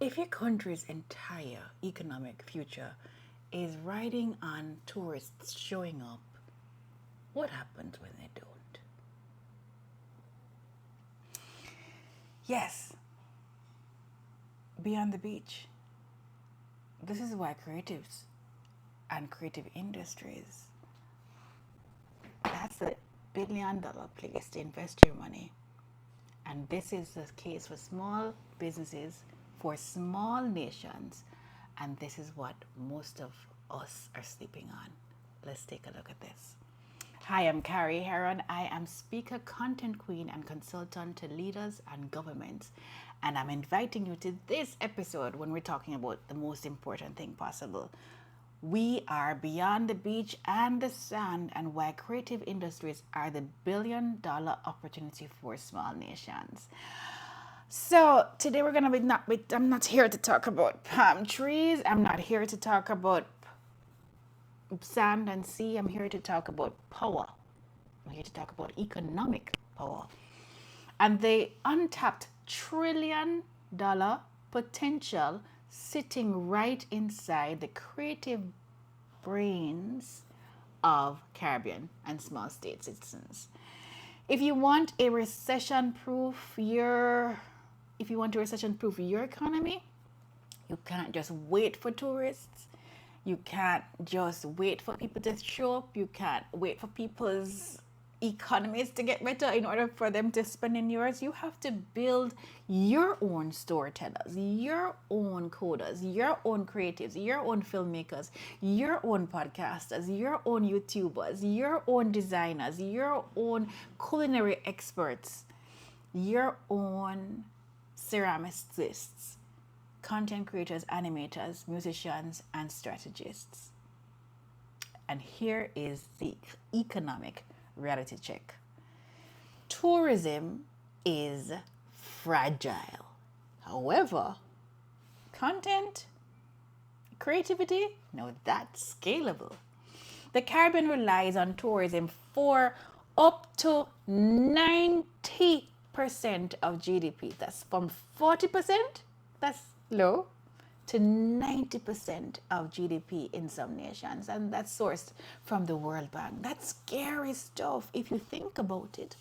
If your country's entire economic future is riding on tourists showing up, what happens when they don't? Yes, beyond the beach. This is why creatives and creative industries, that's a $1 billion place to invest your money. And this is the case for small businesses, for small nations. And this is what most of us are sleeping on. Let's take a look at this. Hi, I'm Kari'𝐬. I am speaker, content queen, and consultant to leaders and governments. And I'm inviting you to this episode when we're talking about the most important thing possible. We are beyond the beach and the sand, and why creative industries are the billion-dollar opportunity for small nations. So today we're gonna I'm not here to talk about palm trees. I'm not here to talk about sand and sea. I'm here to talk about power. I'm here to talk about economic power and the untapped $1 trillion potential sitting right inside the creative brains of Caribbean and small state citizens. If you want a recession-proof your economy, you can't just wait for tourists. You can't just wait for people to show up. You can't wait for people's economies to get better in order for them to spend in yours. You have to build your own storytellers, your own coders, your own creatives, your own filmmakers, your own podcasters, your own YouTubers, your own designers, your own culinary experts, your own ceramicists, content creators, animators, musicians, and strategists. And here is the economic reality check. Tourism is fragile. However, content, creativity, no, that's scalable. The Caribbean relies on tourism for up to 90% of GDP. That's from 40%, that's low, to 90% of GDP in some nations. And that's sourced from the World Bank. That's scary stuff if you think about it.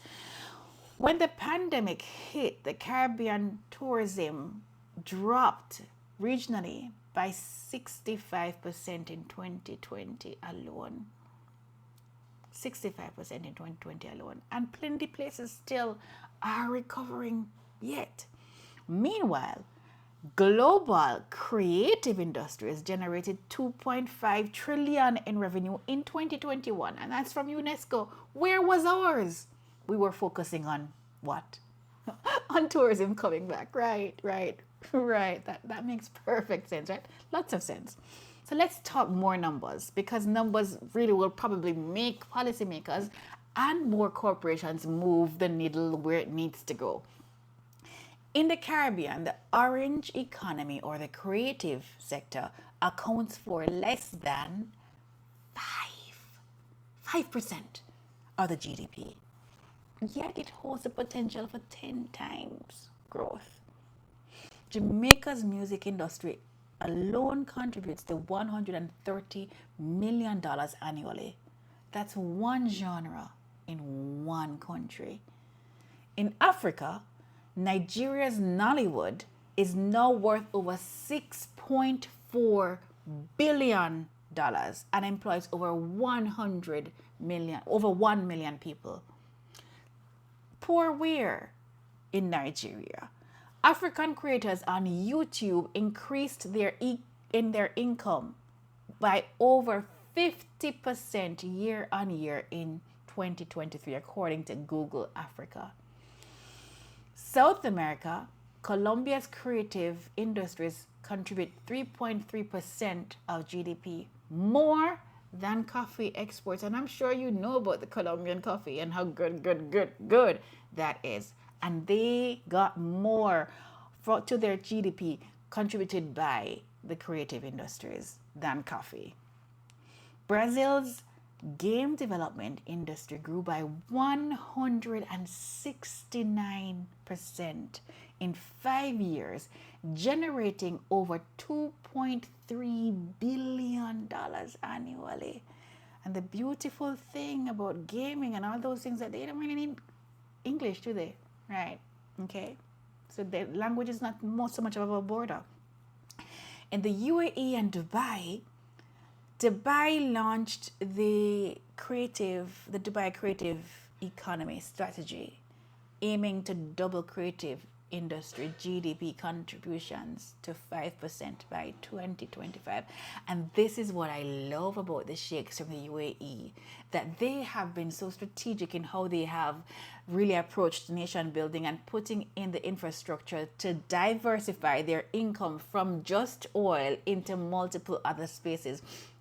When the pandemic hit, the Caribbean tourism dropped regionally by 65% in 2020 alone. 65% in 2020 alone. And plenty places still are recovering yet. Meanwhile, global creative industries generated 2.5 trillion in revenue in 2021, and that's from UNESCO. Where was ours? We were focusing on what? On tourism coming back. Right. That makes perfect sense, right? Lots of sense. So let's talk more numbers, because numbers really will probably make policymakers and more corporations move the needle where it needs to go. In the Caribbean, the orange economy, or the creative sector, accounts for less than 5% of the GDP. Yet it holds the potential for 10 times growth. Jamaica's music industry alone contributes to $130 million annually. That's one genre in one country. In Africa, Nigeria's Nollywood is now worth over $6.4 billion and employs over 1 million people. Poor where? In Nigeria. African creators on YouTube increased their income by over 50% year on year in 2023, according to Google Africa. South America, Colombia's creative industries contribute 3.3% of GDP, more than coffee exports. And I'm sure you know about the Colombian coffee and how good that is. And they got more to their GDP contributed by the creative industries than coffee. Brazil's game development industry grew by 169% in 5 years, generating over $2.3 billion annually. And the beautiful thing about gaming and all those things that they don't really need English, do they? Right? Okay. So the language is not so much of a border. In the UAE and Dubai launched the Dubai Creative Economy Strategy, aiming to double creative industry GDP contributions to 5% by 2025. And this is what I love about the sheikhs from the UAE, that they have been so strategic in how they have really approached nation building and putting in the infrastructure to diversify their income from just oil into multiple other spaces.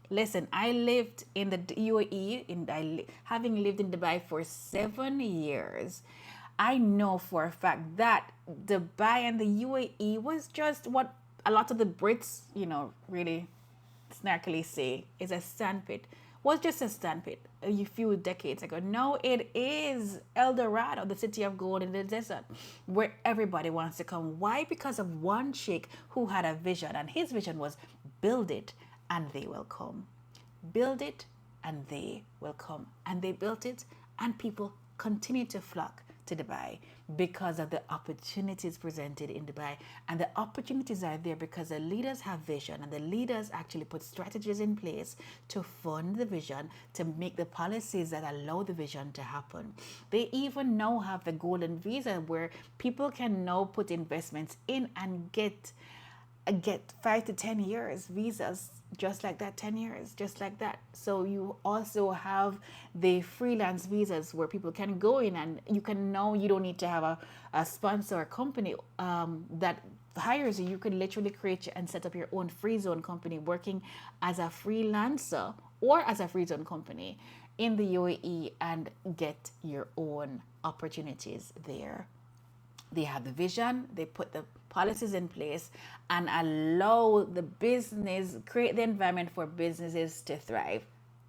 Listen, I lived in the UAE, having lived in Dubai for 7 years. I know for a fact that Dubai and the UAE was just what a lot of the Brits, really snarkily say is a sandpit. Was just a sandpit a few decades ago. No, it is El Dorado, the city of gold in the desert, where everybody wants to come. Why? Because of one sheikh who had a vision, and his vision was build it and they will come. Build it and they will come. And they built it, and people continue to flock to Dubai because of the opportunities presented in Dubai. And the opportunities are there because the leaders have vision, and the leaders actually put strategies in place to fund the vision, to make the policies that allow the vision to happen. They even now have the golden visa, where people can now put investments in and get 5 to 10 years visas, just like that, 10 years, just like that. So you also have the freelance visas, where people can go in, and you don't need to have a sponsor or company that hires you. You can literally create and set up your own free zone company, working as a freelancer or as a free zone company in the UAE, and get your own opportunities there. They have the vision, they put the policies in place, and allow the business, create the environment for businesses to thrive.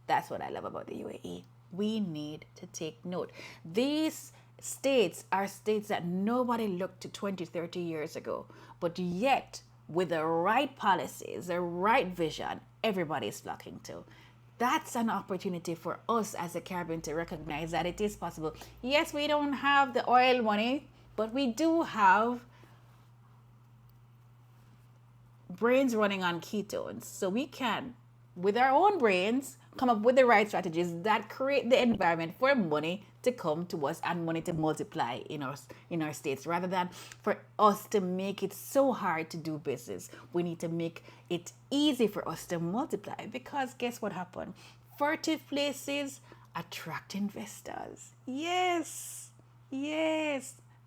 That's what I love about the UAE. We need to take note. These states are states that nobody looked to 20, 30 years ago, but yet with the right policies, the right vision, everybody's flocking to. That's an opportunity for us as a Caribbean to recognize that it is possible. Yes, we don't have the oil money, but we do have brains running on ketones. So we can, with our own brains, come up with the right strategies that create the environment for money to come to us and money to multiply in our states, rather than for us to make it so hard to do business. We need to make it easy for us to multiply, because guess what happened? Furtive places attract investors. Yes.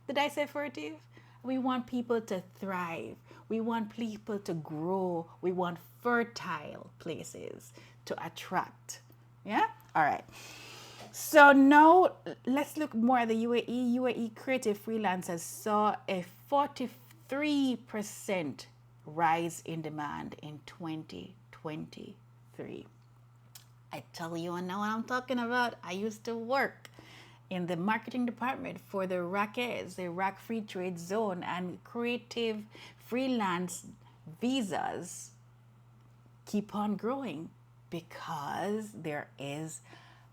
Did I say furtive? We want people to thrive. We want people to grow. We want fertile places to attract. Yeah? All right. So now let's look more at the UAE. UAE creative freelancers saw a 43% rise in demand in 2023. I tell you, I know what I'm talking about. I used to work in the marketing department for the 𝐂𝐸, the Iraq Free Trade Zone, and creative freelance visas keep on growing because there is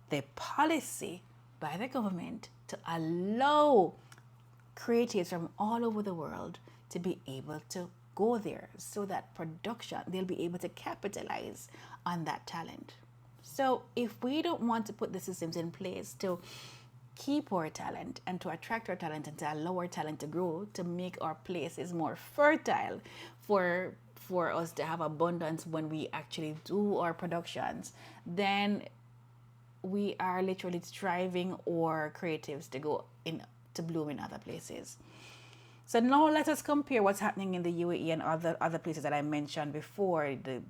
the policy by the government to allow creatives from all over the world to be able to go there, so that they'll be able to capitalize on that talent. So if we don't want to put the systems in place to keep our talent and to attract our talent and to allow our talent to grow, to make our places more fertile for us to have abundance when we actually do our productions, then we are literally striving our creatives to go in to bloom in other places. So now let us compare what's happening in the UAE and other places that I mentioned before, the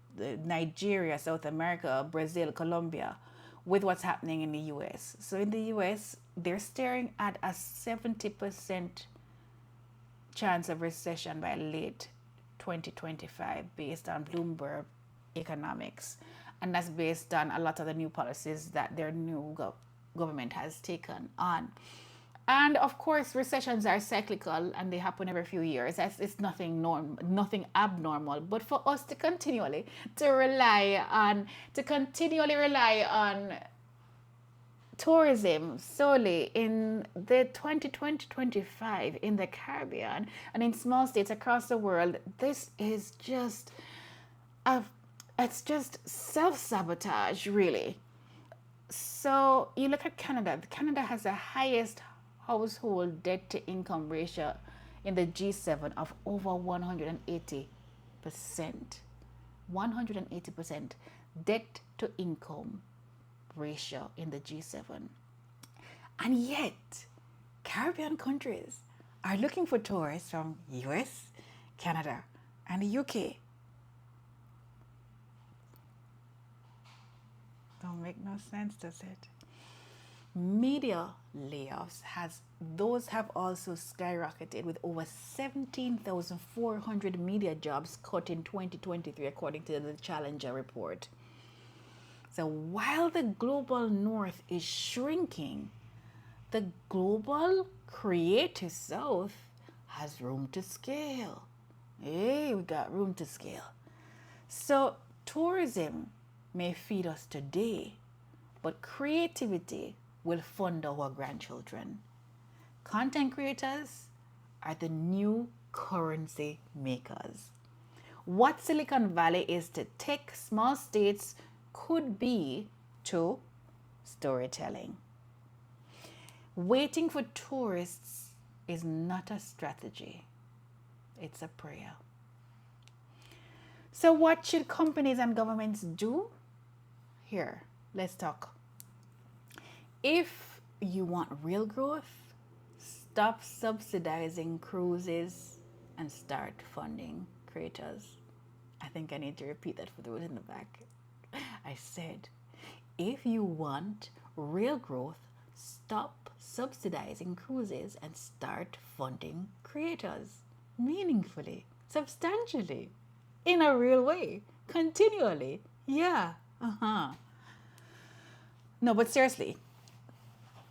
Nigeria, South America, Brazil, Colombia, with what's happening in the US. So in the US, they're staring at a 70% chance of recession by late 2025 based on Bloomberg economics. And that's based on a lot of the new policies that their new government has taken on. And of course, recessions are cyclical and they happen every few years. It's nothing abnormal. But for us to continually rely on tourism solely in the 2020-25 in the Caribbean and in small states across the world, this is just it's just self-sabotage, really. So you look at Canada. Canada has the highest household debt to income ratio in the G7 of over 180%. 180% debt to income ratio in the G7. And yet, Caribbean countries are looking for tourists from US, Canada, and the UK. Don't make no sense, does it? Media layoffs have also skyrocketed, with over 17,400 media jobs cut in 2023 according to the Challenger report. So while the global north is shrinking, the global creative south has room to scale. Hey, we got room to scale. So tourism may feed us today, but creativity will fund our grandchildren. Content creators are the new currency makers. What Silicon Valley is to tech, small states could be to storytelling. Waiting for tourists is not a strategy, it's a prayer. So what should companies and governments do? Here, let's talk. If you want real growth, stop subsidizing cruises and start funding creators. I think I need to repeat that for those in the back. I said, if you want real growth, stop subsidizing cruises and start funding creators meaningfully, substantially, in a real way, continually. Yeah, No, but seriously,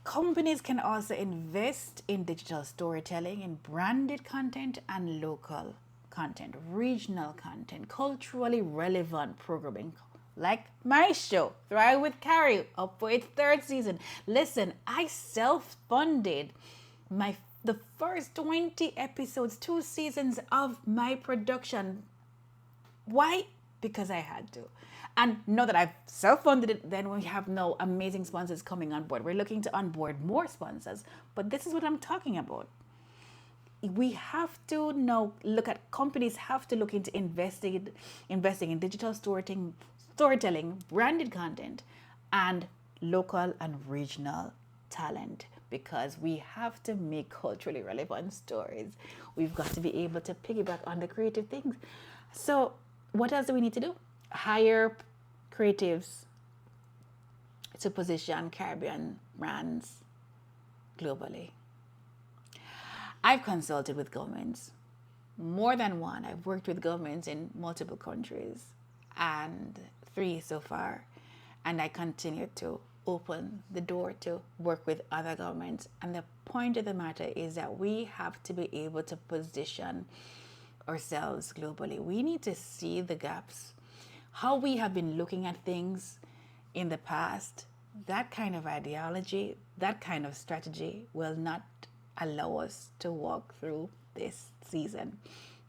companies can also invest in digital storytelling, in branded content and local content, regional content, culturally relevant programming, like my show, Thrive with Kari'𝐬, up for its 3rd season. Listen, I self-funded the first 20 episodes, 2 seasons of my production. Why? Because I had to. And now that I've self-funded it, then we have no amazing sponsors coming on board. We're looking to onboard more sponsors. But this is what I'm talking about. We have to now companies have to look into investing in digital storytelling, branded content, and local and regional talent, because we have to make culturally relevant stories. We've got to be able to piggyback on the creative things. So what else do we need to do? Hire creatives to position Caribbean brands globally. I've consulted with governments, more than one. I've worked with governments in multiple countries, and 3 so far. And I continue to open the door to work with other governments. And the point of the matter is that we have to be able to position ourselves globally. We need to see the gaps. How we have been looking at things in the past, that kind of ideology, that kind of strategy will not allow us to walk through this season.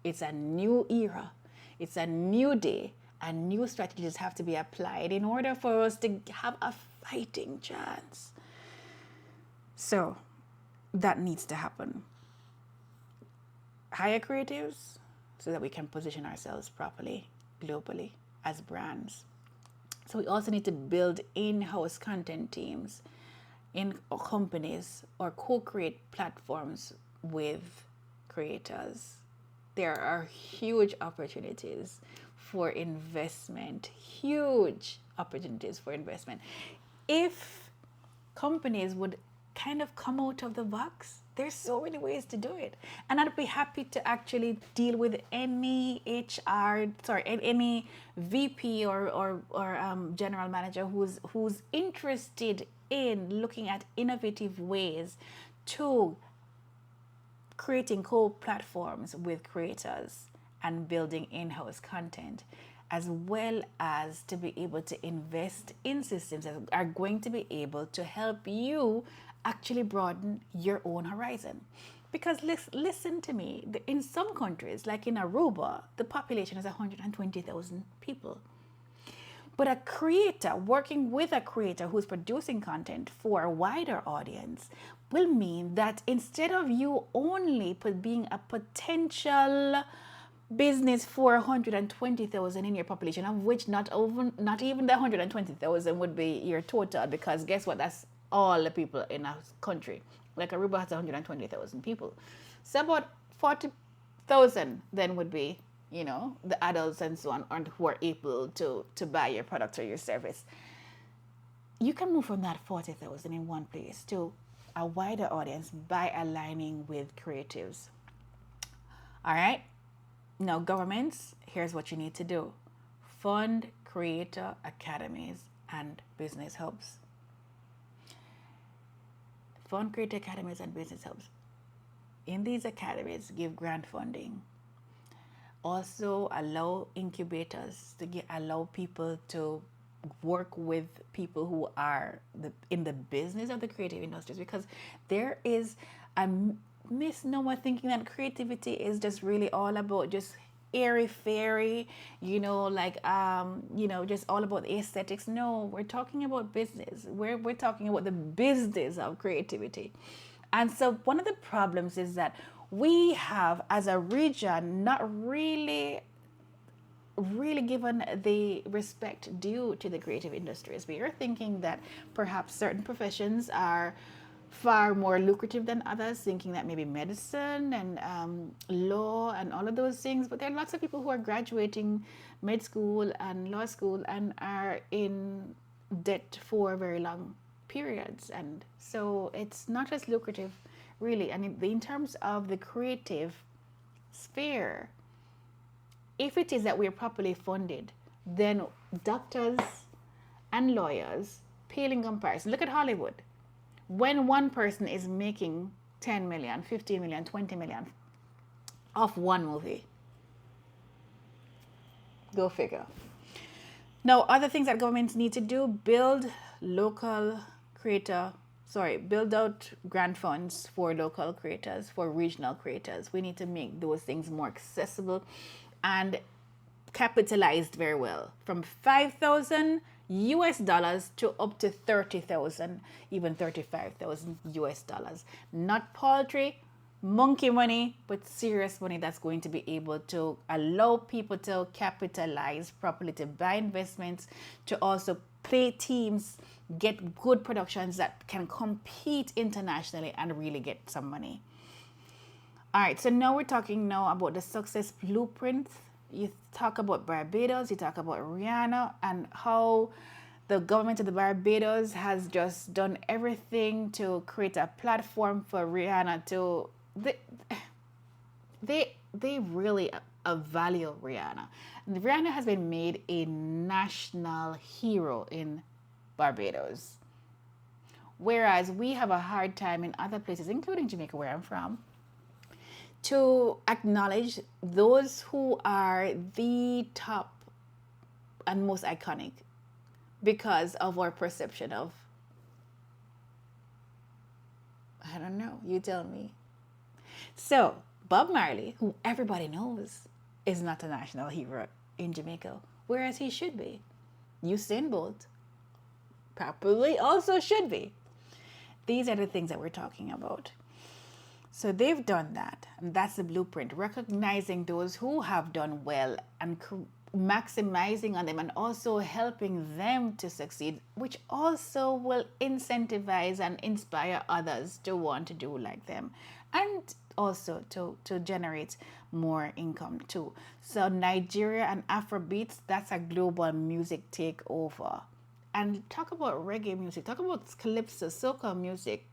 It's a new era. It's a new day, and new strategies have to be applied in order for us to have a fighting chance. So that needs to happen. Hire creatives so that we can position ourselves properly globally as brands. So we also need to build in-house content teams in companies or co-create platforms with creators. There are huge opportunities for investment, If companies would kind of come out of the box, there's so many ways to do it. And I'd be happy to actually deal with any any VP or general manager who's interested in looking at innovative ways to creating co-platforms with creators and building in-house content, as well as to be able to invest in systems that are going to be able to help you actually broaden your own horizon. Because listen to me, in some countries, like in Aruba, the population is 120,000 people. But a creator, working with a creator who's producing content for a wider audience, will mean that instead of you only being a potential business for 120,000 in your population, of which not even the 120,000 would be your total, because guess what? That's all the people in a country. Like Aruba has 120,000 people. So about 40,000 then would be, the adults and so on, who are able to buy your product or your service. You can move from that 40,000 in one place to a wider audience by aligning with creatives. All right. Now, governments, here's what you need to do. Fund creator academies and business hubs. Fund creator academies and business hubs. In these academies, give grant funding. Also, allow incubators to allow people to work with people who are in the business of the creative industries, because there is a misnomer thinking that creativity is just really all about just airy fairy, just all about aesthetics. No, we're talking about business. We're talking about the business of creativity. And so one of the problems is that we have, as a region, not really given the respect due to the creative industries. We are thinking that perhaps certain professions are far more lucrative than others, thinking that maybe medicine and law and all of those things. But there are lots of people who are graduating med school and law school and are in debt for very long periods. And so it's not as lucrative, really. And in terms of the creative sphere, if it is that we're properly funded, then doctors and lawyers pale in comparison. Look at Hollywood. When one person is making 10 million, 15 million, 20 million off one movie. Go figure. Now, other things that governments need to do: build out grant funds for local creators, for regional creators. We need to make those things more accessible and capitalized very well, from $5,000 to up to 30,000, even 35,000 US. Not paltry, monkey money, but serious money that's going to be able to allow people to capitalize properly, to buy investments, to also play teams, get good productions that can compete internationally and really get some money. All right, so now we're talking about the success blueprint. You talk about Barbados, you talk about Rihanna, and how the government of the Barbados has just done everything to create a platform for Rihanna to... They really value Rihanna. And Rihanna has been made a national hero in Barbados. Whereas we have a hard time in other places, including Jamaica, where I'm from, to acknowledge those who are the top and most iconic because of our perception of, I don't know, you tell me. So Bob Marley, who everybody knows, is not a national hero in Jamaica, whereas he should be. Usain Bolt probably also should be. These are the things that we're talking about. So they've done that, and that's the blueprint, recognizing those who have done well and maximizing on them, and also helping them to succeed, which also will incentivize and inspire others to want to do like them, and also to generate more income too. So Nigeria and Afrobeats, that's a global music takeover. And talk about reggae music, talk about calypso, soca music,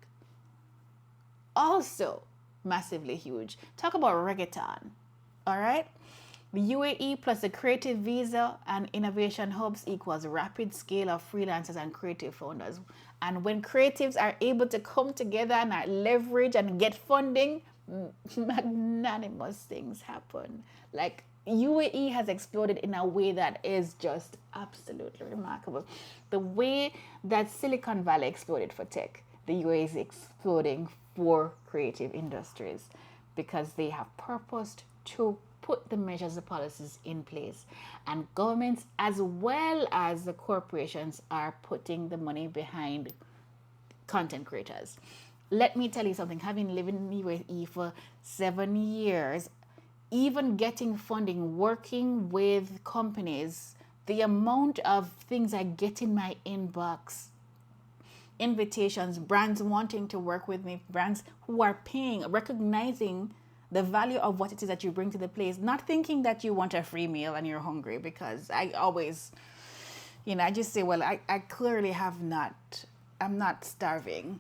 also massively huge. Talk about reggaeton, all right? The UAE plus the creative visa and innovation hubs equals rapid scale of freelancers and creative founders. And when creatives are able to come together and leverage and get funding, magnanimous things happen. Like UAE has exploded in a way that is just absolutely remarkable. The way that Silicon Valley exploded for tech, the UAE is exploding for creative industries because they have purposed to put the measures, the policies in place. And governments as well as the corporations are putting the money behind content creators. Let me tell you something, having lived in the UAE for 7 years, even getting funding, working with companies, the amount of things I get in my inbox, invitations, brands wanting to work with me, brands who are paying, recognizing the value of what it is that you bring to the place, not thinking that you want a free meal and you're hungry, because I always, I just say, well, I clearly I'm not starving,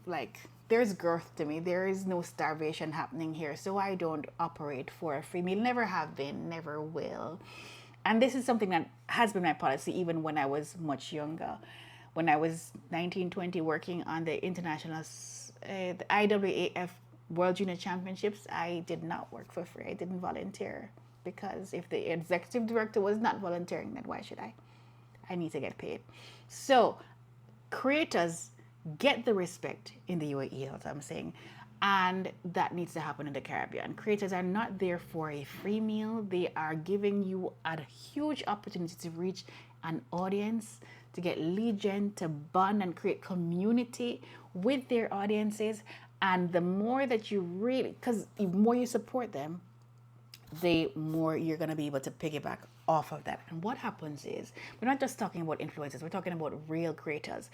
like there's girth to me. There is no starvation happening here. So I don't operate for a free meal, never have been, never will. And this is something that has been my policy even when I was much younger. When I was 19, 20, working on the international, the IAAF World Junior Championships, I did not work for free. I didn't volunteer, because if the executive director was not volunteering, then why should I? I need to get paid. So creators get the respect in the UAE, as I'm saying, and that needs to happen in the Caribbean. Creators are not there for a free meal. They are giving you a huge opportunity to reach an audience, to get lead gen, to bond and create community with their audiences. And the more that you really, because the more you support them, the more you're going to be able to piggyback off of that. And what happens is, we're not just talking about influencers, we're talking about real creators.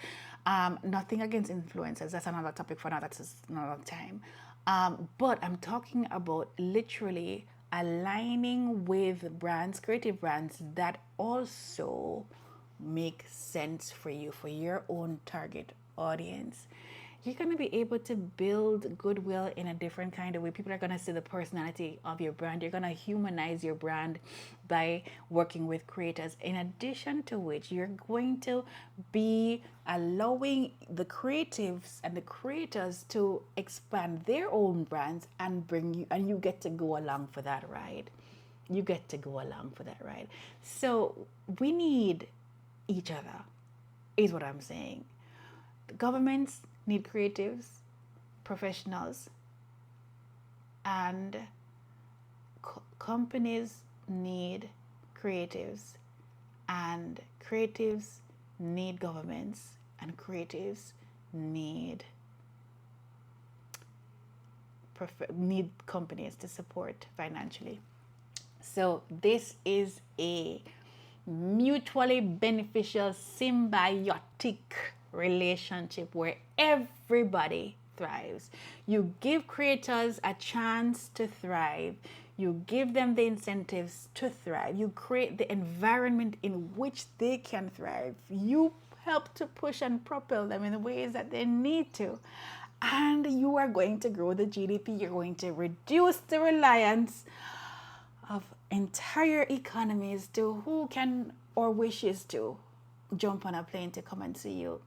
Nothing against influencers, that's another topic for another time. But I'm talking about literally aligning with brands, creative brands that also make sense for you, for your own target audience. You're going to be able to build goodwill in a different kind of way. People are going to see the personality of your brand. You're going to humanize your brand by working with creators. In addition to which, you're going to be allowing the creatives and the creators to expand their own brands and bring you, and you get to go along for that ride. You get to go along for that ride. So we need each other, is what I'm saying. The governments need creatives, professionals, and companies need creatives, and creatives need governments, and creatives need companies to support financially. So this is a mutually beneficial, symbiotic relationship where everybody thrives. You give creators a chance to thrive. You give them the incentives to thrive. You create the environment in which they can thrive. You help to push and propel them in the ways that they need to. And you are going to grow the GDP. You're going to reduce the reliance of entire economies to who can or wishes to jump on a plane to come and see you,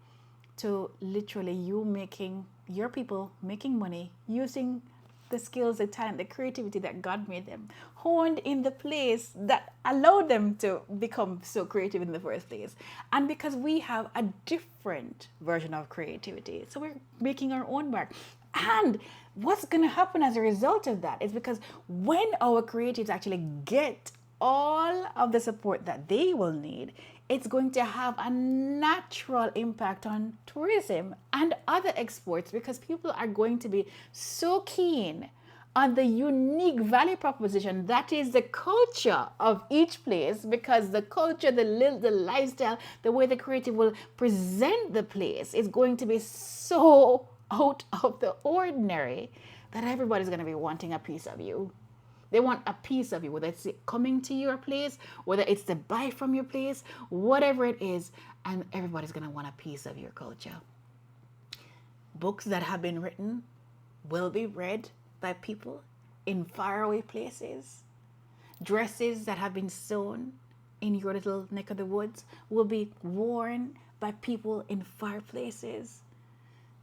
to literally you making your people making money using the skills, the talent, the creativity that God made them, honed in the place that allowed them to become so creative in the first place. And because we have a different version of creativity, so we're making our own mark. And what's going to happen as a result of that is, because when our creatives actually get all of the support that they will need, it's going to have a natural impact on tourism and other exports, because people are going to be so keen on the unique value proposition that is the culture of each place, because the culture, the lifestyle, the way the creative will present the place is going to be so out of the ordinary that everybody's going to be wanting a piece of you. They want a piece of you, whether it's coming to your place, whether it's to buy from your place, whatever it is, and everybody's going to want a piece of your culture. Books that have been written will be read by people in faraway places. Dresses that have been sewn in your little neck of the woods will be worn by people in far places.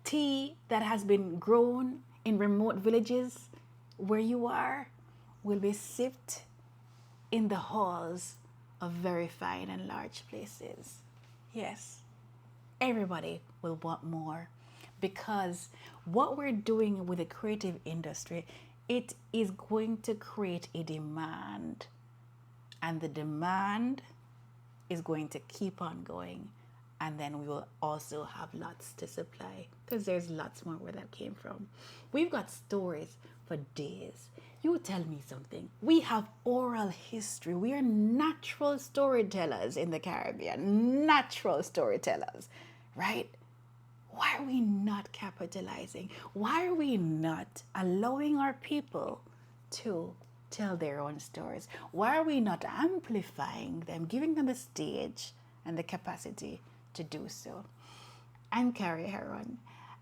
Tea that has been grown in remote villages where you are will be sipped in the halls of very fine and large places. Yes, everybody will want more, because what we're doing with the creative industry, it is going to create a demand, and the demand is going to keep on going, and then we will also have lots to supply, because there's lots more where that came from. We've got stories for days. You tell me something. We have oral history. We are natural storytellers in the Caribbean. Natural storytellers, right? Why are we not capitalizing? Why are we not allowing our people to tell their own stories? Why are we not amplifying them, giving them a stage and the capacity to do so? I'm Kari'𝐬.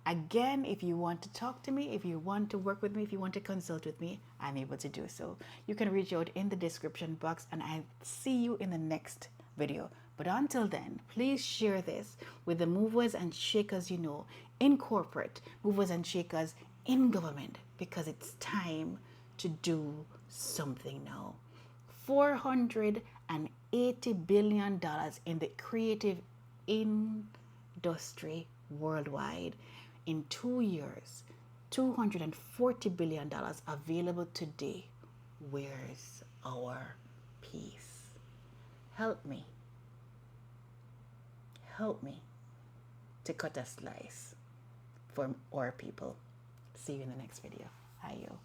Again, if you want to talk to me, if you want to work with me, if you want to consult with me, I'm able to do so. You can reach out in the description box, and I'll see you in the next video. But until then, please share this with the movers and shakers you know in corporate, movers and shakers in government, because it's time to do something now. $480 billion in the creative industry worldwide. In 2 years, $240 billion available today. Where's our peace? Help me. Help me to cut a slice for our people. See you in the next video. Ayo.